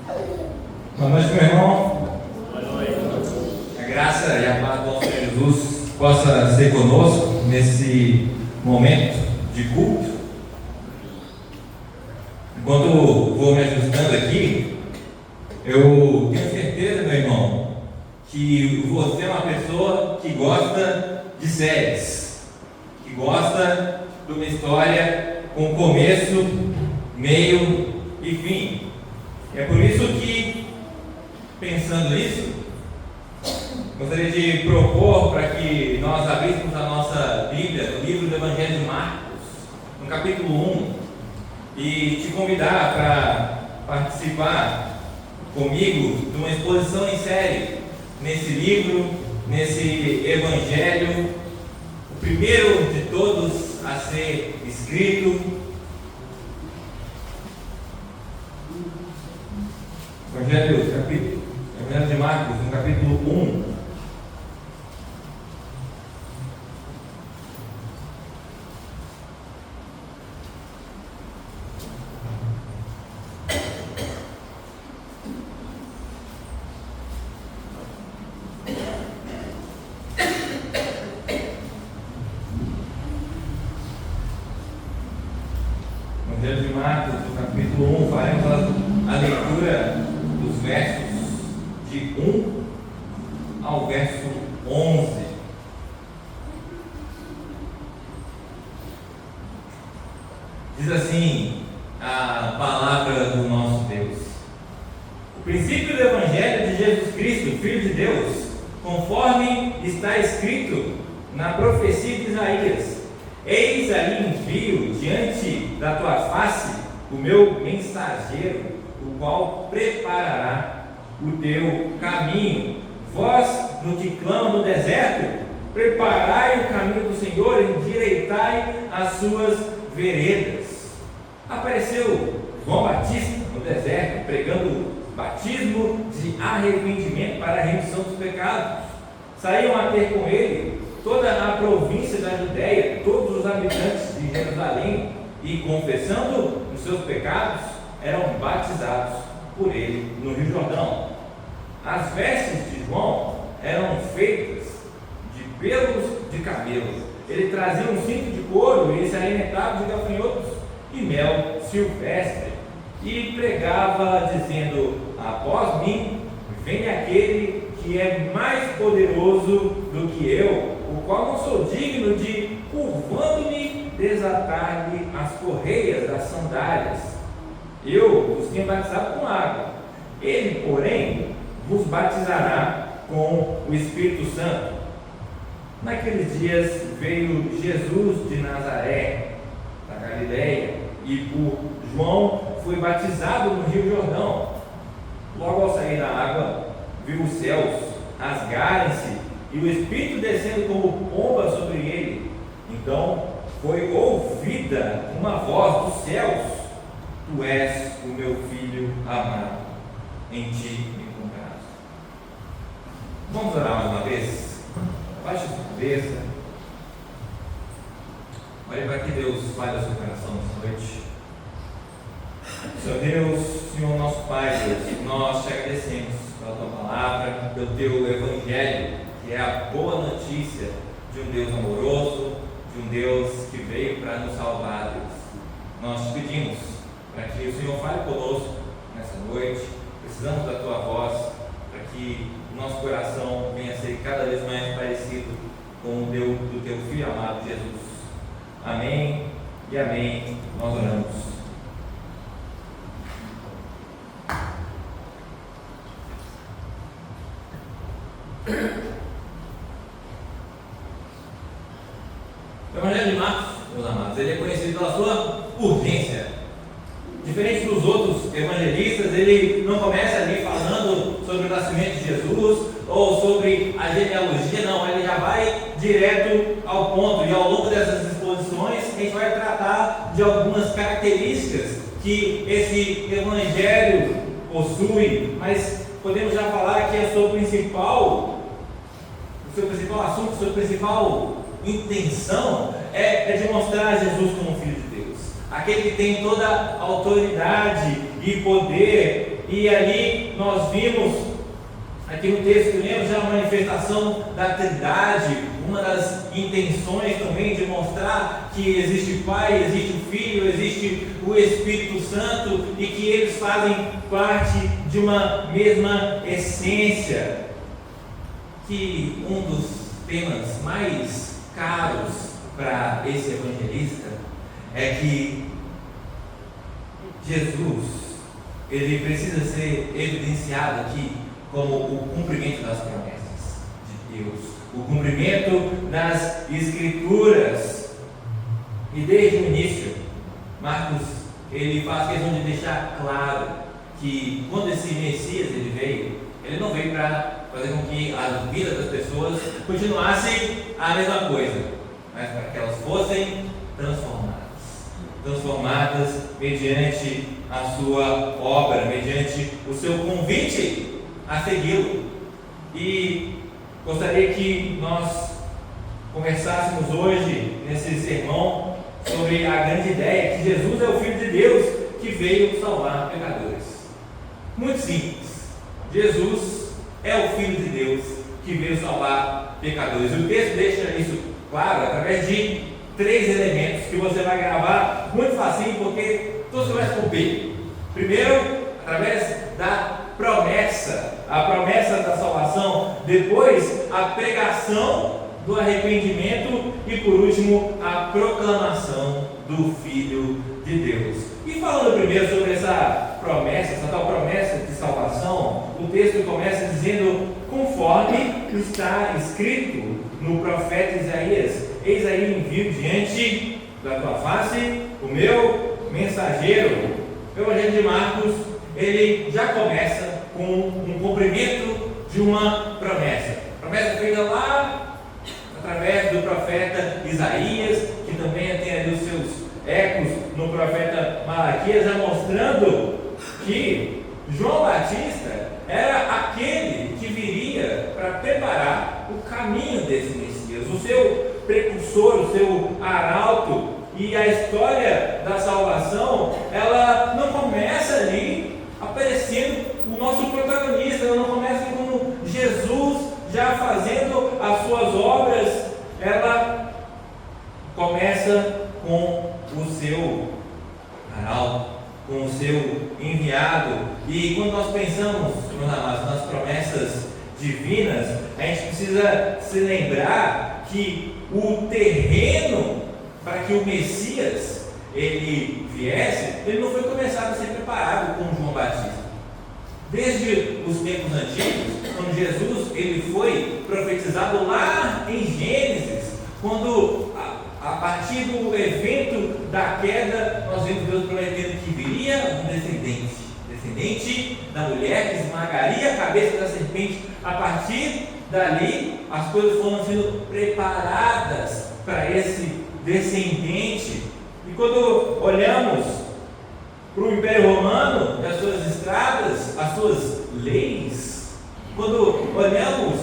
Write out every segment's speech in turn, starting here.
Boa noite, meu irmão. Boa noite. A graça e a paz do nosso Senhor Jesus possa ser conosco nesse momento de culto. Enquanto vou me ajustando aqui, eu tenho certeza, meu irmão, que você é uma pessoa que gosta de séries, que gosta de uma história com começo, meio e fim. É por isso que, pensando nisso, gostaria de propor para que nós abríssemos a nossa Bíblia no livro do Evangelho de Marcos, no capítulo 1, e te convidar para participar comigo de uma exposição em série nesse livro, nesse Evangelho, o primeiro de todos a ser escrito. Evangelho de Marcos, no capítulo 1. Evangelho de Marcos, no capítulo 1, faremos a leitura dos versos de 1 ao verso 11. Diz assim a palavra do nosso Deus: o princípio do Evangelho de Jesus Cristo, Filho de Deus, conforme está escrito na profecia de Isaías: eis ali envio diante da tua face o meu mensageiro, o qual preparará o teu caminho. Vós, no que clama no deserto, preparai o caminho do Senhor, endireitai as suas veredas. Apareceu João Batista no deserto, pregando batismo de arrependimento para a remissão dos pecados. Saíam a ter com ele toda a província da Judéia, todos os habitantes de Jerusalém, e confessando os seus pecados, eram batizados por ele no Rio Jordão. As vestes de João eram feitas de pelos de camelo. Ele trazia um cinto de couro e se alimentava de gafanhotos e mel silvestre, e pregava dizendo: após mim vem aquele que é mais poderoso do que eu, o qual não sou digno de, curvando-me, desatar-lhe as correias das sandálias. Eu vos tenho batizado com água, ele, porém, vos batizará com o Espírito Santo. Naqueles dias veio Jesus de Nazaré, da Galileia, e por João foi batizado no Rio Jordão. Logo ao sair da água, viu os céus rasgarem-se e o Espírito descendo como pomba sobre ele. Então foi ouvida uma voz dos céus: tu és o meu filho amado, em ti me comprazo. Vamos orar mais uma vez? Baixe a sua cabeça. Olha para que Deus fale ao seu coração nessa noite. Senhor Deus, Senhor nosso Pai, Deus, nós te agradecemos pela tua palavra, pelo teu Evangelho, que é a boa notícia de um Deus amoroso, de um Deus que veio para nos salvar, Deus. Nós te pedimos para que o Senhor fale conosco nessa noite. Precisamos da tua voz para que o nosso coração venha a ser cada vez mais parecido com o do teu Filho amado Jesus. Amém e amém. Nós oramos. O Evangelho de Marcos, meus amados, ele é conhecido pela sua urgência. Diferente dos outros evangelistas, ele não começa ali falando sobre o nascimento de Jesus ou sobre a genealogia, não, ele já vai direto ao ponto. E ao longo dessas exposições, a gente vai tratar de algumas características que esse evangelho possui, mas podemos já falar que a sua principal assunto, sua principal intenção é de mostrar Jesus como Filho de Deus, aquele que tem toda a autoridade e poder e ali nós vimos, aqui no texto que lemos, já a manifestação da Trindade, uma das intenções também de mostrar que existe o Pai, existe o Filho, existe o Espírito Santo e que eles fazem parte de uma mesma essência. Que um dos temas mais caros para esse evangelista é que Jesus, ele precisa ser evidenciado aqui como o cumprimento das promessas de Deus, o cumprimento das Escrituras. E desde o início, Marcos, ele faz questão de deixar claro que quando esse Messias ele veio, ele não veio para fazer com que a vida das pessoas continuasse a mesma coisa, mas para que elas fossem transformadas mediante a sua obra, mediante o seu convite a segui-lo. E gostaria que nós conversássemos hoje nesse sermão sobre a grande ideia que Jesus é o Filho de Deus que veio salvar pecadores. Muito simples. Jesus é o Filho de Deus que veio salvar pecadores. O texto deixa isso claro através de 3 elementos que você vai gravar muito facinho, porque todos começam com P. Primeiro, através da promessa, a promessa da salvação. Depois, a pregação do arrependimento. E por último, a proclamação do Filho de Deus. E falando primeiro sobre essa promessa, essa tal promessa de salvação, o texto começa dizendo: conforme está escrito no profeta Isaías: eis aí envio diante da tua face o meu mensageiro. O Evangelho de Marcos, ele já começa com um cumprimento de uma promessa. Promessa feita lá através do profeta Isaías, que também tem ali os seus ecos no profeta Malaquias, já mostrando que João Batista era aquele que viria para preparar o caminho desse Messias, o seu precursor, o seu arauto. E a história da salvação, ela não começa ali aparecendo o nosso protagonista, ela não começa como Jesus já fazendo as suas obras, ela começa com o seu arauto, com o seu enviado. E quando nós pensamos, meus amados, nas promessas divinas, a gente precisa se lembrar que o terreno para que o Messias ele viesse, ele não foi começado a ser preparado com João Batista. Desde os tempos antigos, quando Jesus ele foi profetizado lá em Gênesis, quando a partir do evento da queda, nós vimos Deus prometendo que viria um descendente da mulher que esmagaria a cabeça da serpente. A partir dali, as coisas foram sendo preparadas para esse descendente. E quando olhamos para o Império Romano e as suas estradas, as suas leis, quando olhamos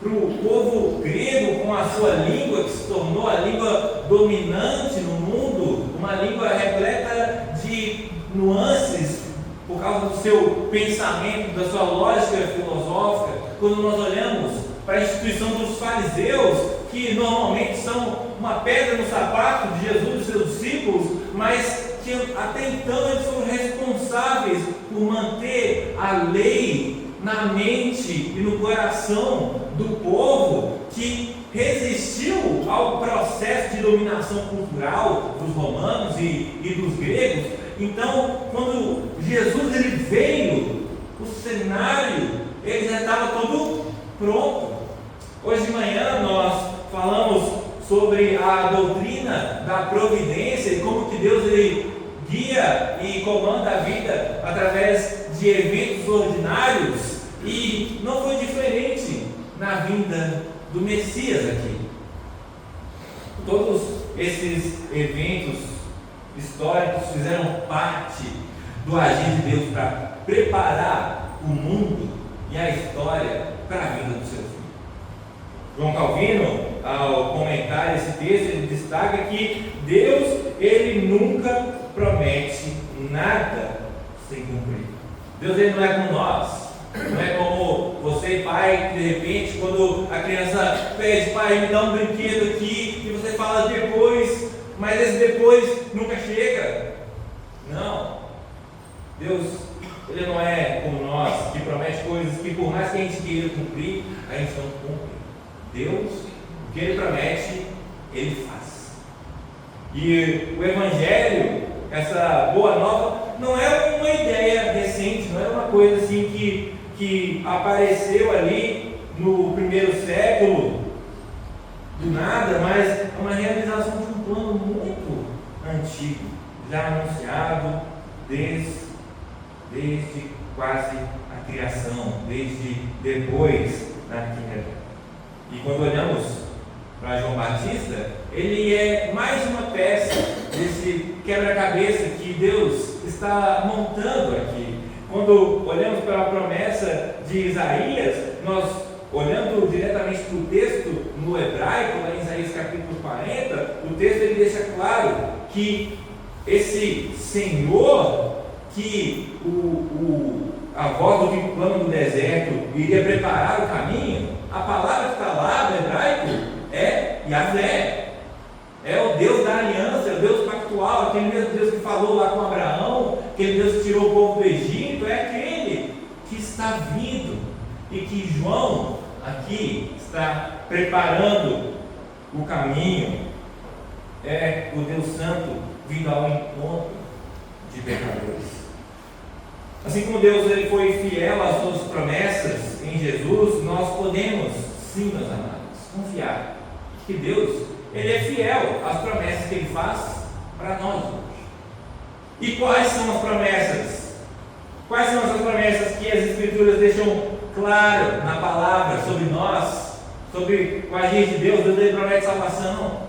para o povo grego com a sua língua, que se tornou a língua dominante no mundo, uma língua repleta de nuances por causa do seu pensamento, da sua lógica filosófica, quando nós olhamos para a instituição dos fariseus, que normalmente são uma pedra no sapato de Jesus e seus discípulos, mas que até então eles foram responsáveis por manter a lei na mente e no coração do povo, que resistiu ao processo de dominação cultural dos romanos e dos gregos. Então, quando Jesus ele veio, o cenário ele já estava todo pronto. Hoje de manhã nós falamos sobre a doutrina da providência e como que Deus ele guia e comanda a vida através de eventos ordinários, e não foi diferente na vinda do Messias aqui. Todos esses eventos históricos fizeram parte do agir de Deus para preparar o mundo e a história para a vinda do seu Filho. João Calvino, ao comentar esse texto, ele destaca que Deus ele nunca promete nada sem cumprir. Deus ele não é como nós. Não é como você, pai, que de repente, quando a criança pede, pai, me dá um brinquedo aqui, e você fala depois, mas esse depois nunca chega. Não. Deus, ele não é como nós, que promete coisas que por mais que a gente queira cumprir, a gente não cumpre. Deus, o que ele promete, ele faz. E o Evangelho, essa boa nova, não é uma ideia recente, não é uma coisa assim que apareceu ali no primeiro século, do nada, mas é uma realização de um plano muito antigo, já anunciado desde quase a criação, desde depois da queda. E quando olhamos para João Batista, ele é mais uma peça desse quebra-cabeça que Deus está montando aqui. Quando olhamos para a promessa de Isaías, nós, olhando diretamente para o texto no hebraico, lá em Isaías capítulo 40, o texto ele deixa claro que esse Senhor, que a voz do plano do deserto iria preparar o caminho, a palavra que está lá no hebraico é Yahvé. É o Deus da aliança, é o Deus pactual, aquele mesmo Deus que falou lá com Abraão, aquele Deus que tirou o povo do Egito, é aquele que está vindo e que João aqui está preparando o caminho. É o Deus Santo vindo ao encontro de pecadores. Assim como Deus ele foi fiel às suas promessas em Jesus, nós podemos, sim, meus amados, confiar que Deus ele é fiel às promessas que ele faz para nós hoje. E quais são as promessas? Quais são essas promessas que as Escrituras deixam claro na palavra sobre nós, sobre o agir de Deus? Deus ele promete salvação,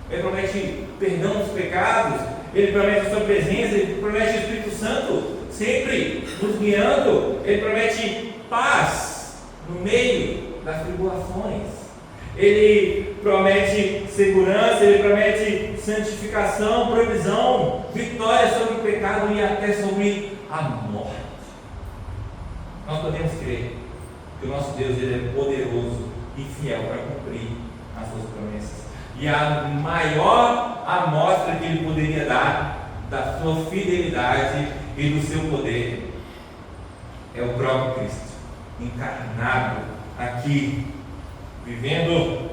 ele promete perdão dos pecados, ele promete a sua presença, ele promete o Espírito Santo sempre nos guiando, ele promete paz no meio das tribulações. Ele promete segurança, ele promete santificação, provisão, vitória sobre o pecado e até sobre a morte. Nós podemos crer que o nosso Deus ele é poderoso e fiel para cumprir as suas promessas. E a maior amostra que ele poderia dar da sua fidelidade e do seu poder é o próprio Cristo, encarnado aqui, vivendo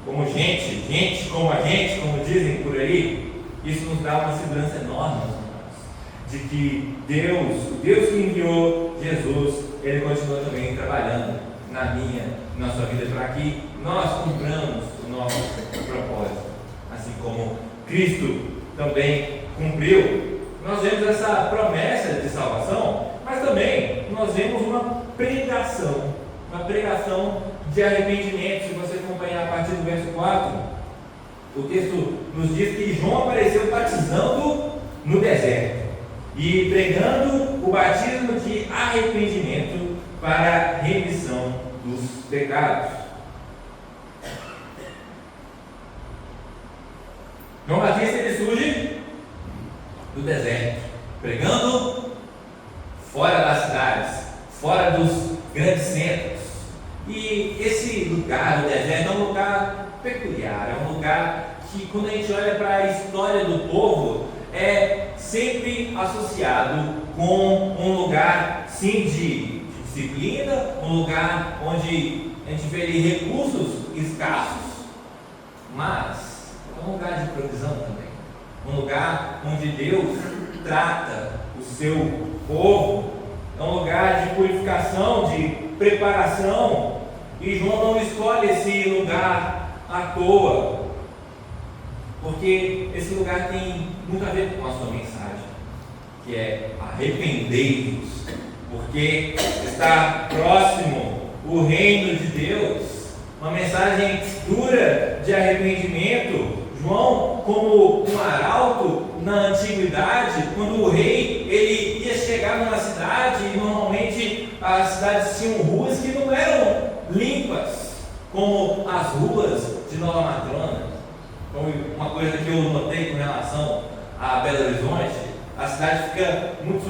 como gente como a gente, como dizem por aí. Isso nos dá uma segurança enorme, meus irmãos, de que Deus, o Deus que enviou Jesus, ele continua também trabalhando na sua vida para que nós cumpramos o nosso propósito, assim como Cristo também cumpriu. Nós vemos essa promessa de salvação, mas também nós vemos uma pregação de arrependimento. Se você acompanhar a partir do verso 4, o texto nos diz que João apareceu batizando no deserto e pregando o batismo de arrependimento para a remissão dos pecados. João Batista ele surge do deserto, pregando fora das cidades, fora dos grandes centros. E esse lugar, o deserto, é um lugar peculiar, é um lugar que, quando a gente olha para a história do povo, é sempre associado com um lugar, sim, de disciplina, um lugar onde a gente vê ali recursos escassos, mas é um lugar de provisão também, um lugar onde Deus trata o seu povo, é um lugar de purificação, de preparação. E João não escolhe esse lugar à toa, porque esse lugar tem muito a ver com a sua mensagem, que é arrependei-vos, porque está próximo o reino de Deus. Uma mensagem dura de arrependimento. João, como um arauto na antiguidade, quando o rei ele ia chegar numa cidade, e normalmente as cidades tinham ruas que não eram limpas, como as ruas de Nova Matrona. Como uma coisa que eu notei com relação a Belo Horizonte, a cidade fica muito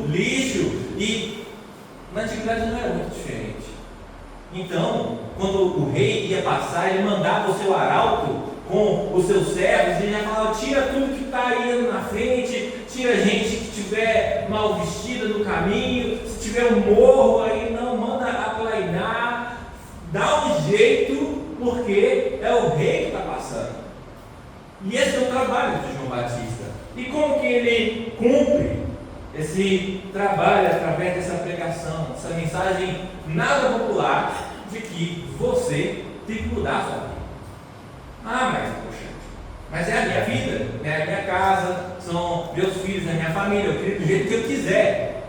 lixo, e na antiguidade não era muito diferente. Então, quando o rei ia passar, ele mandava o seu arauto com os seus servos, e ele já falava: tira tudo que está aí na frente, tira gente que estiver mal vestida no caminho, se tiver um morro aí, não, manda aplainar, dá um jeito, porque é o rei que está passando. E esse é o trabalho de João Batista. E como que ele cumpre esse trabalho através dessa pregação, essa mensagem nada popular de que você tem que mudar a sua vida? Mas é a minha vida, é a minha casa, são meus filhos, é a minha família, eu queria do jeito que eu quiser.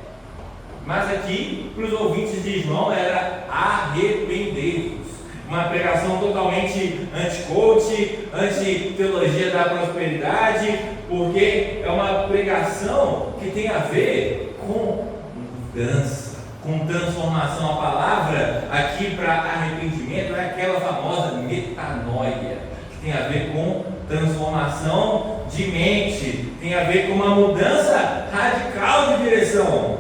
Mas aqui, para os ouvintes de João, era arrepender-vos. Uma pregação totalmente anti-coach, anti-teologia da prosperidade, porque é uma pregação que tem a ver com mudança, com transformação. A palavra aqui para arrependimento é aquela famosa metanoia, que tem a ver com transformação de mente, tem a ver com uma mudança radical de direção.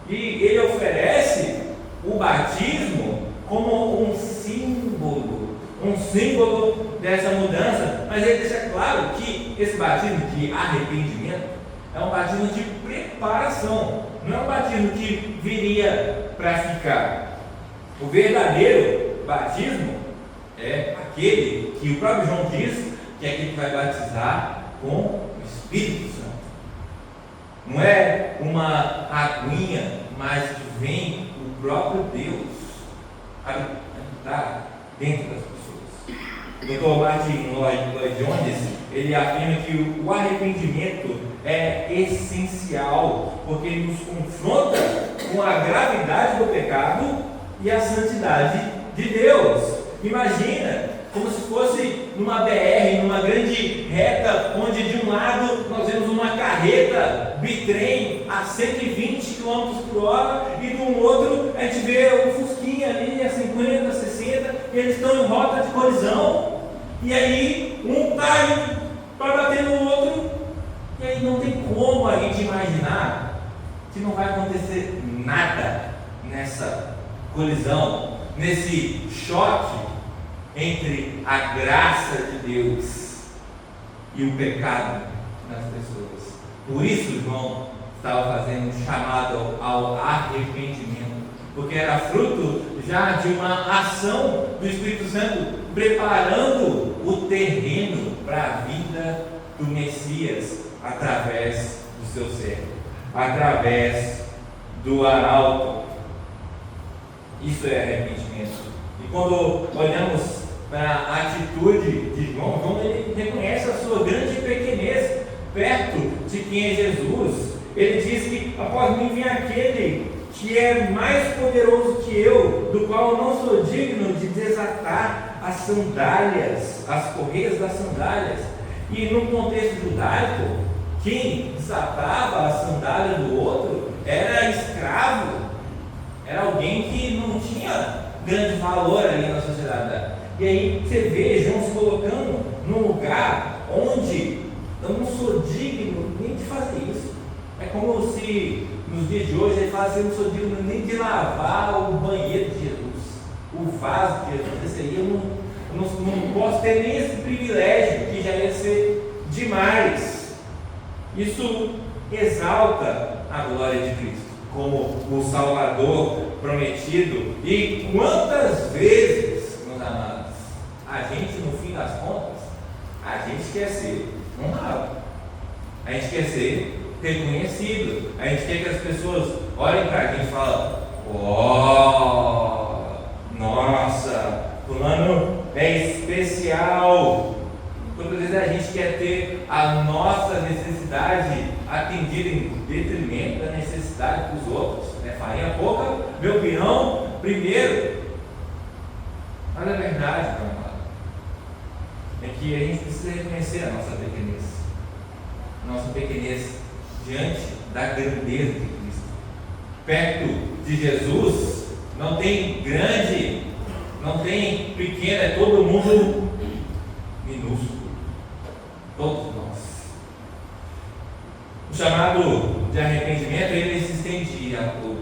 E ele oferece o batismo como um símbolo dessa mudança, mas ele deixa claro que esse batismo de arrependimento é um batismo de preparação, não é um batismo que viria para ficar. O verdadeiro batismo é aquele que o próprio João diz que é aquele que vai batizar com o Espírito Santo. Não é uma aguinha, mas que vem o próprio Deus habitar dentro das pessoas. O Dr. Martin Lloyd Jones, ele afirma que o arrependimento é essencial, porque ele nos confronta com a gravidade do pecado e a santidade de Deus. Imagina como se fosse numa BR, numa grande reta, onde de um lado nós vemos uma carreta bitrem a 120 km por hora, e do outro a gente vê um fusquinha ali a 50, 60, e eles estão em rota de colisão, e aí um está indo para bater no outro, e aí não tem como a gente imaginar que não vai acontecer nada nessa colisão, nesse choque entre a graça de Deus e o pecado nas pessoas. Por isso João estava fazendo um chamado ao arrependimento, porque era fruto já de uma ação do Espírito Santo preparando o terreno para a vida do Messias através do seu servo, através do arauto. Isso é arrependimento. E quando olhamos para a atitude de João, ele reconhece a sua grande pequenez perto de quem é Jesus. Ele diz que após mim vem aquele que é mais poderoso que eu, do qual eu não sou digno de desatar as sandálias, as correias das sandálias. E no contexto judaico, quem desatava a sandália do outro era escravo, era alguém que não tinha grande valor ali na sociedade. E aí você vê João se colocando num lugar onde eu não sou digno nem de fazer isso. É como se nos dias de hoje ele fala assim: eu não sou digno nem de lavar o banheiro de Jesus, o vaso de Jesus. Esse aí eu não posso ter nem esse privilégio, que já ia ser demais. Isso exalta a glória de Cristo como o Salvador prometido. E quantas vezes, meus amados, a gente, no fim das contas, a gente quer ser honrado, a gente quer ser reconhecido, a gente quer que as pessoas olhem para a gente e falem: oh, nossa, fulano é especial. Quantas vezes a gente quer ter a nossa necessidade atendida em detrimento da necessidade dos outros, né? Farinha pouca, meu pirão primeiro. Mas a verdade, meu amado, é que a gente precisa reconhecer a nossa pequenez diante da grandeza de Cristo. Perto de Jesus não tem grande, não tem pequeno, é todo mundo minúsculo. Todos nós. O chamado de arrependimento, ele se estende a todos.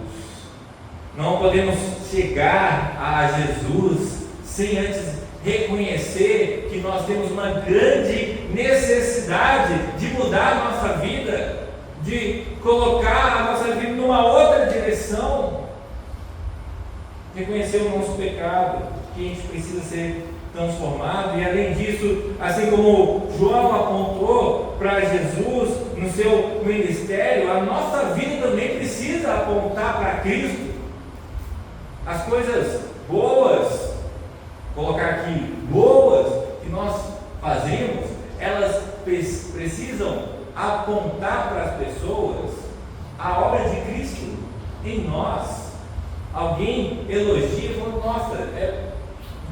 Não podemos chegar a Jesus sem antes reconhecer que nós temos uma grande necessidade de mudar a nossa vida, de colocar a nossa vida numa outra direção, reconhecer o nosso pecado, que a gente precisa ser transformado. E além disso, assim como João apontou para Jesus no seu ministério, a nossa vida também precisa apontar para Cristo. As coisas boas, colocar aqui, boas, que nós fazemos, elas precisam apontar para as pessoas a obra de Cristo em nós. Alguém elogia e fala: nossa,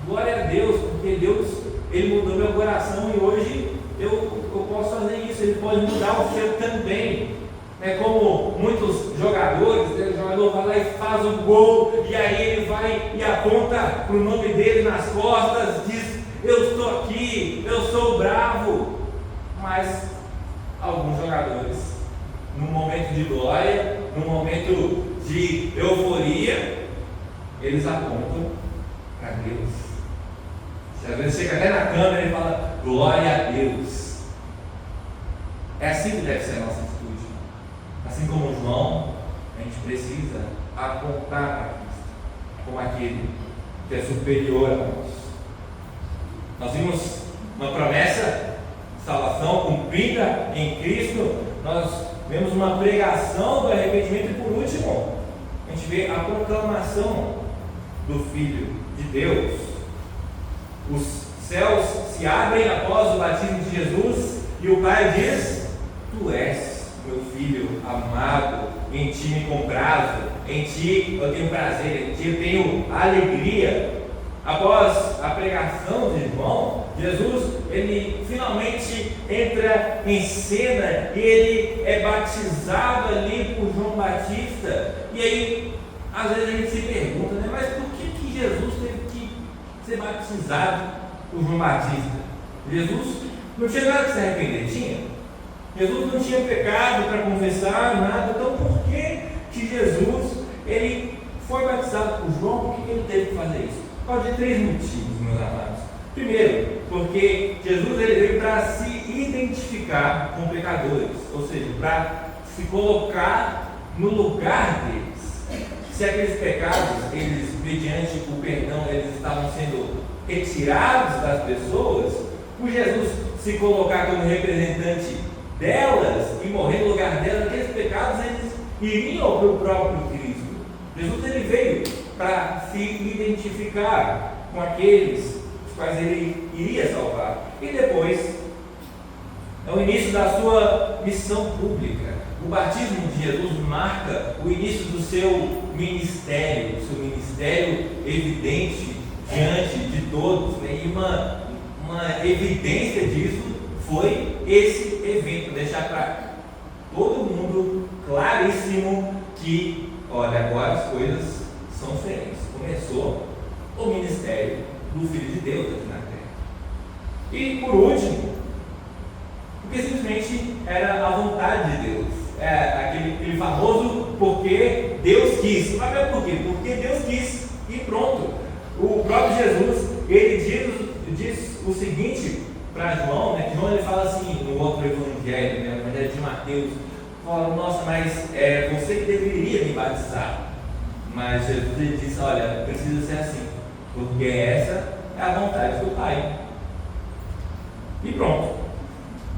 glória a Deus, porque Deus, Ele mudou meu coração e hoje eu posso fazer isso. Ele pode mudar o seu também. É como muitos jogadores, o jogador vai lá e faz o gol, e aí ele vai e aponta para o nome dele nas costas, diz: eu estou aqui, eu sou bravo. Mas alguns jogadores, no momento de glória, no momento de euforia, eles apontam para Deus. Às vezes chega até na câmera e fala: glória a Deus. É assim que deve ser a nossa atitude. Assim como João, a gente precisa apontar para Cristo como aquele que é superior a nós. Nós vimos uma promessa de salvação cumprida em Cristo. Nós vemos uma pregação do arrependimento e, por último, a gente vê a proclamação do Filho de Deus. Os céus se abrem após o batismo de Jesus e o Pai diz: tu és meu filho amado, em ti me comprazo, em ti eu tenho prazer, em ti eu tenho alegria. Após a pregação de João, Jesus, ele finalmente entra em cena e ele é batizado ali por João Batista. E aí, às vezes a gente se pergunta, né, mas por que Jesus teve que ser batizado por João Batista? Jesus não tinha nada que se arrepender, tinha? Jesus não tinha pecado para confessar, nada. Então por que Jesus ele foi batizado por João? Por que ele teve que fazer isso? Pode ter 3 motivos, meus amados. Primeiro, porque Jesus ele veio para se identificar com pecadores, ou seja, para se colocar no lugar deles. Se aqueles pecados, eles, mediante o perdão, eles estavam sendo retirados das pessoas, por Jesus se colocar como representante delas e morrer no lugar delas, aqueles pecados eles iriam para o próprio Cristo. Jesus ele veio para se identificar com aqueles os quais ele iria salvar. E depois é o início da sua missão pública. O batismo de Jesus marca o início do seu ministério evidente diante de todos, né? E uma evidência disso foi esse evento, deixar para todo mundo claríssimo que, olha, agora as coisas são diferentes. Começou o ministério do Filho de Deus aqui na terra. E por último, porque simplesmente era a vontade de Deus. Aquele famoso porque Deus quis. Mas por quê? Porque Deus quis e pronto. O próprio Jesus, ele diz o seguinte para João, né? João ele fala assim no outro evangelho, né? No evangelho de Mateus, fala: nossa, mas você que deveria me batizar. Mas Jesus ele disse: olha, precisa ser assim, porque essa é a vontade do Pai. E pronto.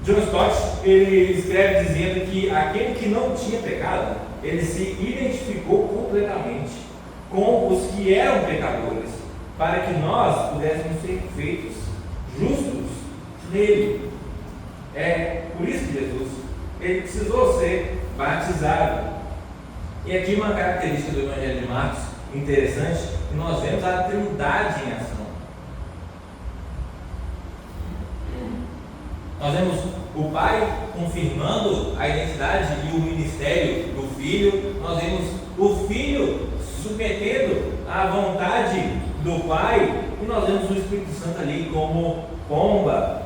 John Stott ele escreve dizendo que aquele que não tinha pecado, ele se identificou completamente com os que eram pecadores, para que nós pudéssemos ser feitos justos nele. É por isso que Jesus ele precisou ser batizado. E aqui uma característica do Evangelho de Marcos interessante, que nós vemos a Trindade em ação. Nós vemos o Pai confirmando a identidade e o ministério do Filho. Nós vemos o Filho submetendo à vontade do Pai. E nós vemos o Espírito Santo ali como pomba,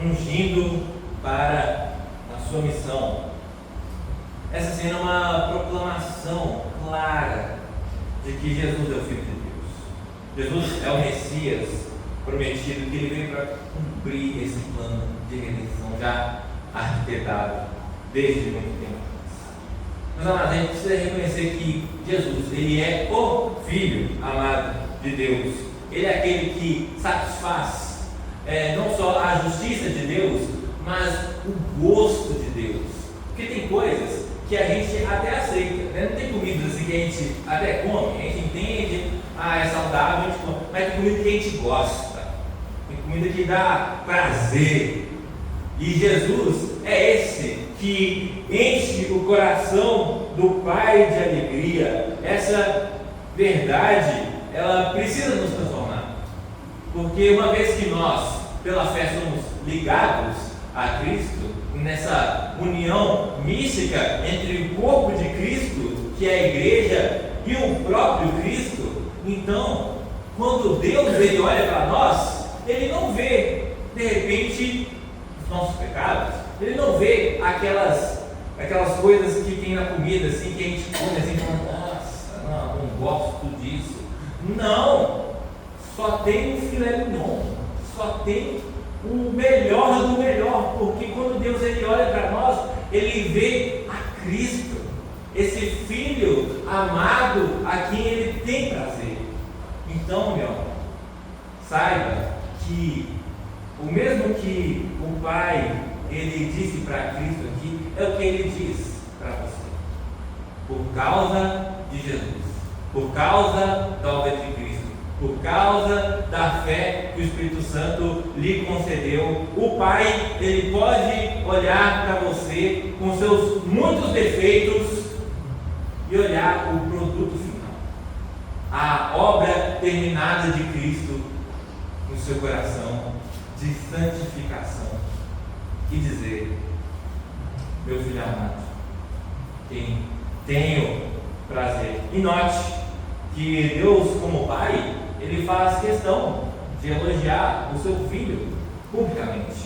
ungindo para a sua missão. essa cena é uma proclamação clara de que Jesus é o Filho de Deus. Jesus é o Messias prometido, que ele veio para cumprir esse plano de redenção já arquitetado desde muito tempo. Mas, amados, a gente precisa reconhecer que Jesus, ele é o Filho amado de Deus. Ele é aquele que satisfaz não só a justiça de Deus, mas o gosto de Deus. Porque tem coisas que a gente até aceita, né? Não tem comidas assim que a gente até come, a gente entende, é saudável, a gente come, mas tem comida que a gente gosta, tem comida que dá prazer. E Jesus é esse que enche o coração do Pai de alegria. Essa verdade, ela precisa nos transformar, porque uma vez que nós, pela fé, somos ligados a Cristo, nessa união mística entre o corpo de Cristo, que é a igreja, e o próprio Cristo, então, quando Deus ele olha para nós, ele não vê, de repente, os nossos pecados, ele não vê aquelas coisas que tem na comida, assim, que a gente come assim, nossa, não gosto disso. Não, só tem o filé mignon, só tem o melhor do melhor, porque quando Deus ele olha para nós, ele vê a Cristo, esse Filho amado a quem ele tem prazer. Então, meu, saiba que o mesmo que o Pai ele disse para Cristo aqui, é o que ele diz para você. Por causa de Jesus, por causa da obra de Cristo, por causa da fé que o Espírito Santo lhe concedeu, o Pai ele pode olhar para você com seus muitos defeitos e olhar o produto final, a obra terminada de Cristo no seu coração de santificação e dizer: meu filho amado, quem tenho prazer. E note que Deus, como Pai, ele faz questão de elogiar o seu filho publicamente,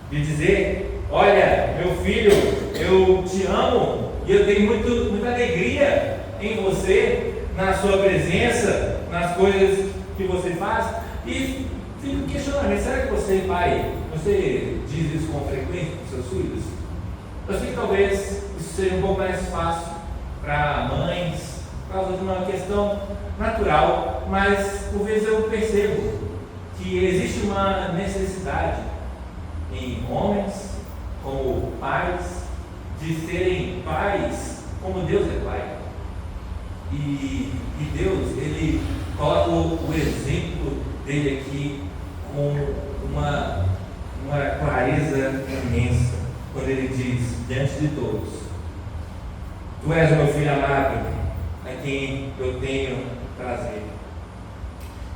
de dizer: olha, meu filho, eu te amo e eu tenho muita alegria em você, na sua presença, nas coisas que você faz. E fica o questionamento: será que você, pai, você diz isso com frequência para os seus filhos? Eu sei que talvez isso seja um pouco mais fácil para mães, por causa de uma questão natural, mas por vezes eu percebo que existe uma necessidade em homens como pais de serem pais como Deus é pai. E Deus, ele coloca o exemplo dele aqui com uma clareza imensa, quando ele diz diante de todos: tu és o meu filho amado, a quem eu tenho prazer.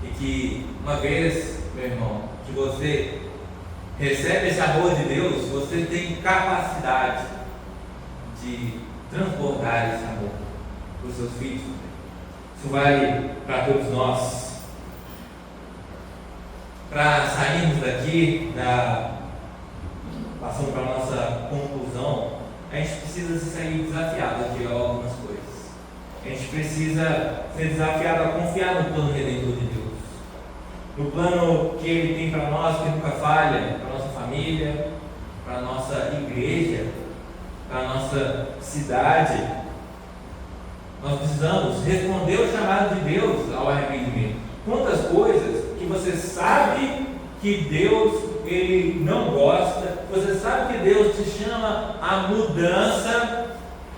E que uma vez, meu irmão, que você recebe esse amor de Deus, você tem capacidade de transbordar esse amor para os seus filhos. Isso vale para todos nós. Para sairmos daqui, passando para a nossa conclusão, a gente precisa sair desafiado de algumas coisas. A gente precisa ser desafiado a confiar no plano redentor de Deus, no plano que Ele tem para nós, que nunca falha, para a nossa família, para a nossa igreja, para a nossa cidade. Nós precisamos responder o chamado de Deus ao arrependimento. Quantas coisas que você sabe que Deus ele não gosta, você sabe que Deus te chama à mudança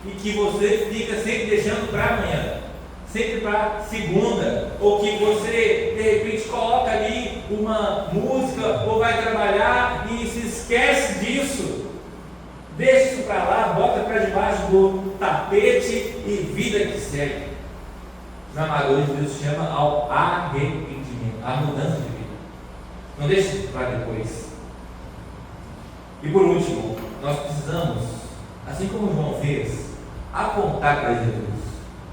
e que você fica sempre deixando para amanhã, sempre para segunda, ou que você de repente coloca ali uma música ou vai trabalhar e se esquece disso. Deixa isso para lá, bota para debaixo do tapete e vida que segue. Os amadores, Deus chama ao arrependimento, à mudança de vida. Não deixe isso para depois. E por último, nós precisamos, assim como João fez, apontar para Jesus.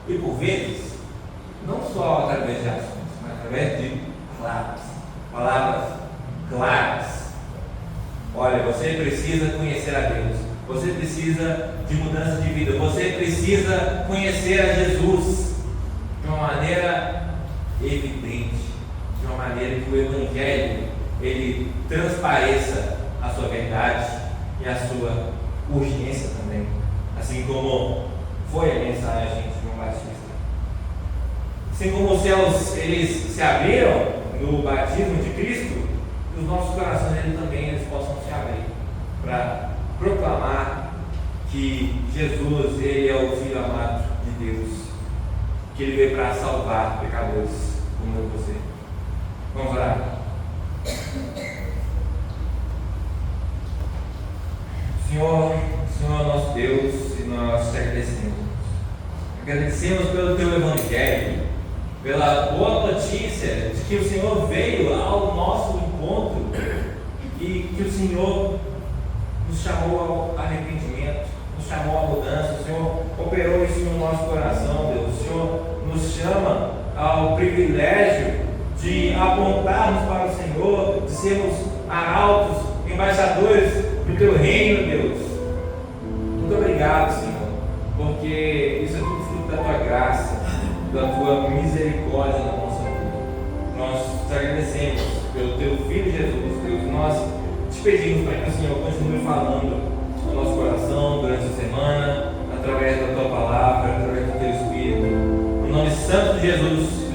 E por vezes, não só através de ações, mas através de palavras claras. Olha, você precisa conhecer a Deus. Você precisa de mudança de vida. Você precisa conhecer a Jesus de uma maneira evidente, de uma maneira que o Evangelho ele transpareça a sua verdade e a sua urgência também, assim como foi a mensagem de João Batista. Assim como os céus eles se abriram no batismo de Cristo, os nossos corações eles possam se abrir para proclamar que Jesus ele é o Filho amado de Deus, que ele veio para salvar pecadores como eu e você. Vamos orar. Senhor nosso Deus, e nós te agradecemos. Agradecemos pelo teu Evangelho, pela boa notícia de que o Senhor veio ao nosso encontro e que o Senhor nos chamou ao arrependimento, nos chamou à mudança. O Senhor operou isso no nosso coração, Deus. O Senhor nos chama ao privilégio de apontarmos para o Senhor, de sermos arautos, embaixadores do teu reino, Deus. Muito obrigado, Senhor, porque isso é tudo fruto da tua graça, da tua misericórdia na nossa vida. Nós te agradecemos pelo teu Filho Jesus, Deus. Nós te pedimos para que o Senhor continue falando no nosso coração durante a semana, através da tua palavra, através do teu Espírito. No nome santo de Jesus.